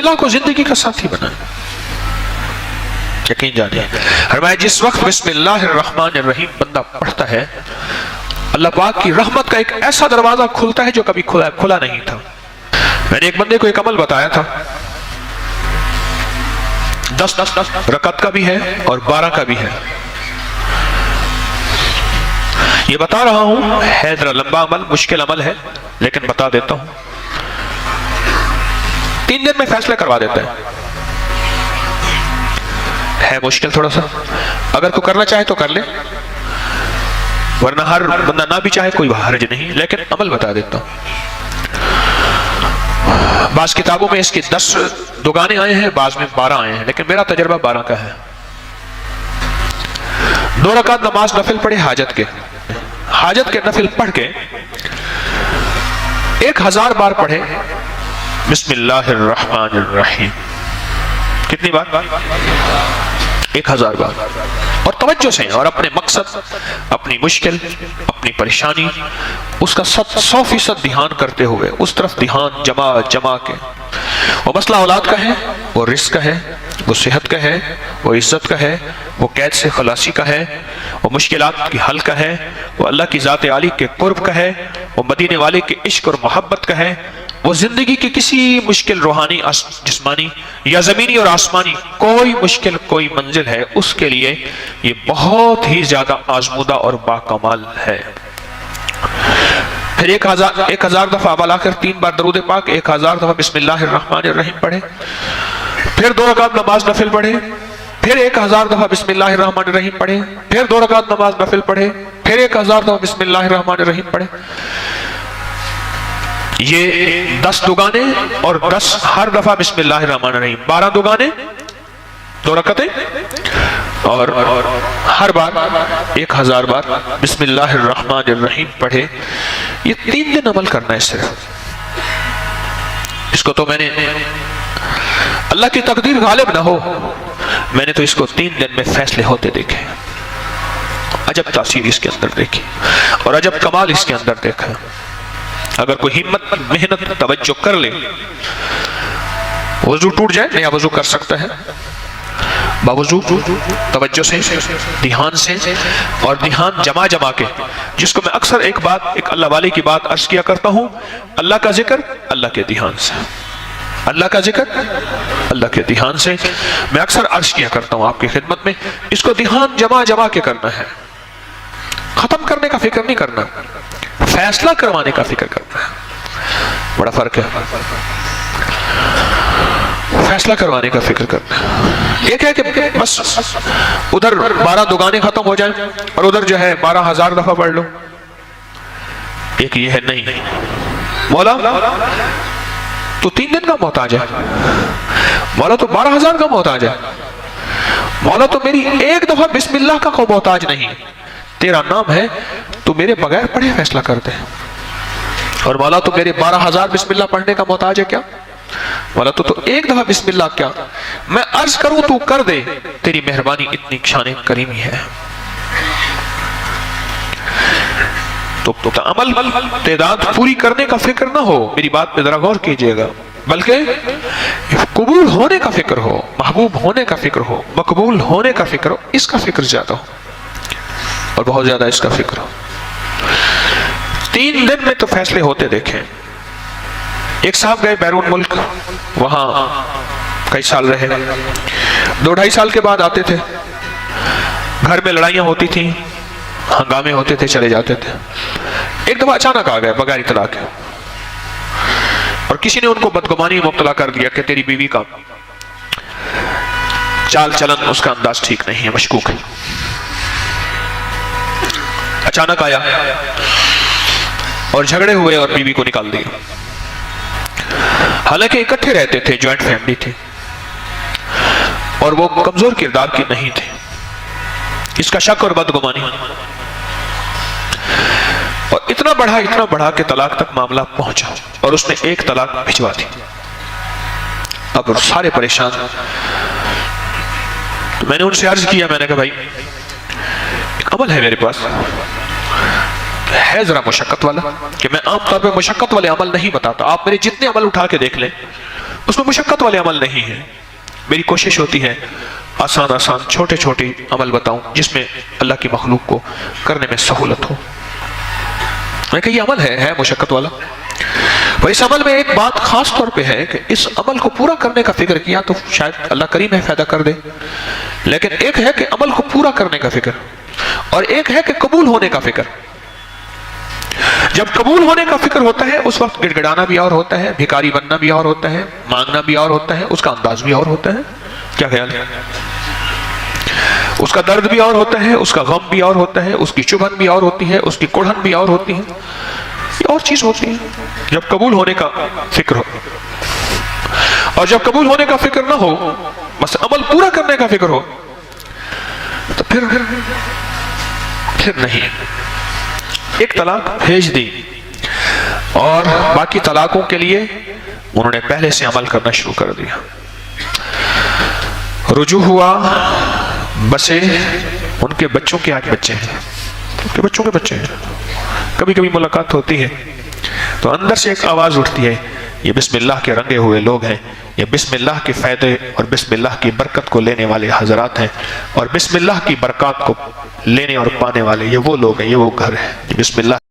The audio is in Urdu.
اللہ کو زندگی کا ساتھی بنائیں. یقین جانیے فرمایا جس وقت بسم اللہ الرحمن الرحیم بندہ پڑھتا ہے اللہ پاک کی رحمت کا ایک ایسا دروازہ کھلتا ہے جو کبھی کھلا نہیں تھا. میں نے ایک بندے کو ایک عمل بتایا تھا، 10 رکعت کا بھی ہے اور 12 کا بھی ہے. یہ بتا رہا ہوں ہے ذرا لمبا عمل، مشکل عمل ہے، لیکن بتا دیتا ہوں. 3 دن میں فیصلہ کروا دیتا ہے مشکل تھوڑا سا. اگر کوئی کرنا چاہے تو کر لے، ورنہ ہر بندہ نہ بھی چاہے کوئی حرج نہیں، لیکن عمل بتا دیتا ہوں. بعض کتابوں میں اس کی 10 دگانے آئے ہیں، بعض میں 12 آئے ہیں، لیکن میرا تجربہ 12 کا ہے. 2 رکعت نماز نفل پڑھے حاجت کے نفل پڑھ کے 1000 بار پڑھے بسم اللہ الرحمن الرحیم. کتنی بار؟ 1000 بار. اور توجہ سے اور اپنے مقصد، اپنی مشکل، اپنی پریشانی اس کا 100% دھیان کرتے ہوئے اس طرف دھیان جما کے. وہ مسئلہ اولاد کا ہے، وہ رزق کا ہے، وہ صحت کا ہے، وہ عزت کا ہے، وہ قید سے خلاصی کا ہے، وہ مشکلات کی حل کا ہے، وہ اللہ کی ذات عالی کے قرب کا ہے، وہ مدینے والے کے عشق اور محبت کا ہے، وہ زندگی کی کسی مشکل روحانی، جسمانی یا زمینی اور آسمانی کوئی مشکل، کوئی منزل ہے، اس کے لیے یہ بہت ہی زیادہ آزمودہ اور باکمال ہے. پھر 1000 دفعہ ابا کر 3 بار درود پاک، 1000 دفعہ بسم اللہ الرحمن الرحیم پڑھے. پھر 2 رکعت نماز نفل پڑھے، پھر 1000 دفعہ بسم اللہ الرحمن الرحیم پڑھے، پھر 2 رکعت نماز نفل پڑھے، پھر 1000 دفعہ بسم اللہ الرحمن الرحیم پڑھے. یہ 10 دگانے اور 10 ہر دفعہ بسم اللہ الرحمن الرحیم، 12 دگانے 2 رکعتیں اور ہر بار 1000 بار بسم اللہ الرحمن الرحیم پڑھے. یہ 3 دن عمل کرنا ہے صرف. اس کو تو میں نے، اللہ کی تقدیر غالب نہ ہو، میں نے تو اس کو 3 دن میں فیصلے ہوتے دیکھے. عجب تاثیر اس کے اندر دیکھی اور عجب کمال اس کے اندر دیکھا. اگر کوئی ہمت، محنت، توجہ کر لے، وضو ٹوٹ جائے نیا وضو کر سکتا ہے، باوضو توجہ سے، دھیان سے اور دھیان جما کے. جس کو میں اکثر ایک اللہ والے کی بات عرض کیا کرتا ہوں، اللہ کا ذکر اللہ کے دھیان سے، اللہ کا ذکر اللہ کے دھیان سے. میں اکثر عرض کیا کرتا ہوں آپ کی خدمت میں، اس کو دھیان جما کے کرنا ہے. ختم کرنے کا فکر نہیں کرنا، فیصلہ کروانے کا فکر کرنا ہے. بڑا فرق ہے. فیصلہ کروانے کا فکر کرنا ہے. ایک ہے کہ بس ادھر 12 دگانے ختم ہو جائیں اور ادھر جو ہے 12000 دفعہ پڑھ لو. ایک یہ ہے نہیں، مولا تو 3 دن کا محتاج ہے، مولا تو 12000 کا محتاج ہے، مولا تو میری 1 دفعہ بسم اللہ کا کوئی محتاج نہیں. تیرا نام ہے، تو میرے بغیر پڑھے فیصلہ کرتے ہیں. اور مولا تو میرے 12000 بسم اللہ پڑھنے کا محتاج ہے کیا؟ مولا تو 1 دفعہ بسم اللہ کیا میں عرض کروں تو کر دے. تیری مہربانی اتنی شان کریمی ہے. تو عمل تعداد پوری کرنے کا فکر نہ ہو، میری بات پہ ذرا غور کیجئے گا، بلکہ قبول ہونے کا فکر ہو، محبوب ہونے کا فکر ہو، مقبول ہونے کا فکر ہو. اس کا فکر زیادہ ہو اور بہت زیادہ اس کا فکر ہو. 3 دن میں تو فیصلے ہوتے دیکھیں. ایک صاحب گئے بیرون ملک، وہاں کئی سال رہے، 2-2.5 سال کے بعد آتے تھے. گھر میں لڑائیاں ہوتی تھیں، ہنگامے ہوتے تھے، چلے جاتے تھے. ایک دفعہ اچانک آ گئے بغیر اطلاع کے، اور کسی نے ان کو بدگمانی میں مبتلا کر دیا کہ تیری بیوی کا چال چلن، اس کا انداز ٹھیک نہیں ہے، مشکوک ہے. اچانک آیا اور جھگڑے ہوئے اور بیوی کو نکال دیا. حالانکہ اکٹھے رہتے تھے، جوائنٹ فیملی تھی، اور وہ کمزور کردار کی نہیں تھے. اس کا شک اور بدگمانی، اور اتنا بڑھا کہ طلاق تک معاملہ پہنچا، اور اس نے 1 طلاق بھجوا دی. اب سارے پریشان. تو میں نے ان سے عرض کیا، میں نے کہا بھائی ایک عمل ہے میرے پاس، ہے ذرا مشقت والا، کہ میں عام طور پہ مشقت والے عمل نہیں بتاتا. آپ میرے جتنے عمل اٹھا کے دیکھ لیں اس میں مشقت والے عمل نہیں ہیں. میری کوشش ہوتی ہے آسان آسان چھوٹے چھوٹے عمل بتاؤں جس میں اللہ کی مخلوق کو کرنے میں سہولت ہو. میں کہ یہ عمل ہے مشقت والا. وہ اس عمل میں ایک بات خاص طور پہ ہے کہ اس عمل کو پورا کرنے کا فکر کیا تو شاید اللہ کریم ہے فائدہ کر دے، لیکن ایک ہے کہ عمل کو پورا کرنے کا فکر، اور ایک ہے کہ قبول ہونے کا فکر. جب قبول ہونے کا فکر ہوتا ہے اس وقت گڑ گڑانا بھی اور ہوتا ہے، بھکاری بننا بھی اور ہوتا ہے، مانگنا بھی اور ہوتا ہے، اس کا انداز بھی اور ہوتا ہے. کیا خیال ہے؟ اس کا درد بھی اور ہوتا ہے، اس کا غم بھی اور ہوتا ہے، اس کی چبھن بھی اور ہوتی ہے، اس کی کڑھن بھی اور ہوتی ہے. یہ اور چیز ہوتی ہے جب قبول ہونے کا فکر ہو. اور جب قبول ہونے کا فکر نہ ہو، بس عمل پورا کرنے کا فکر ہو، تو پھر نہیں. ایک طلاق بھیج دی اور باقی طلاقوں کے لیے انہوں نے پہلے سے عمل کرنا شروع کر دیا. رجوع ہوا، بسے ان کے بچوں کے آج بچے ہیں، ان کے بچوں کے بچے ہیں. کبھی کبھی ملاقات ہوتی ہے تو اندر سے ایک آواز اٹھتی ہے، یہ بسم اللہ کے رنگے ہوئے لوگ ہیں، یہ بسم اللہ کے فائدے اور بسم اللہ کی برکت کو لینے والے حضرات ہیں، اور بسم اللہ کی برکات کو لینے اور پانے والے یہ وہ لوگ ہیں، یہ وہ گھر ہے. بسم اللہ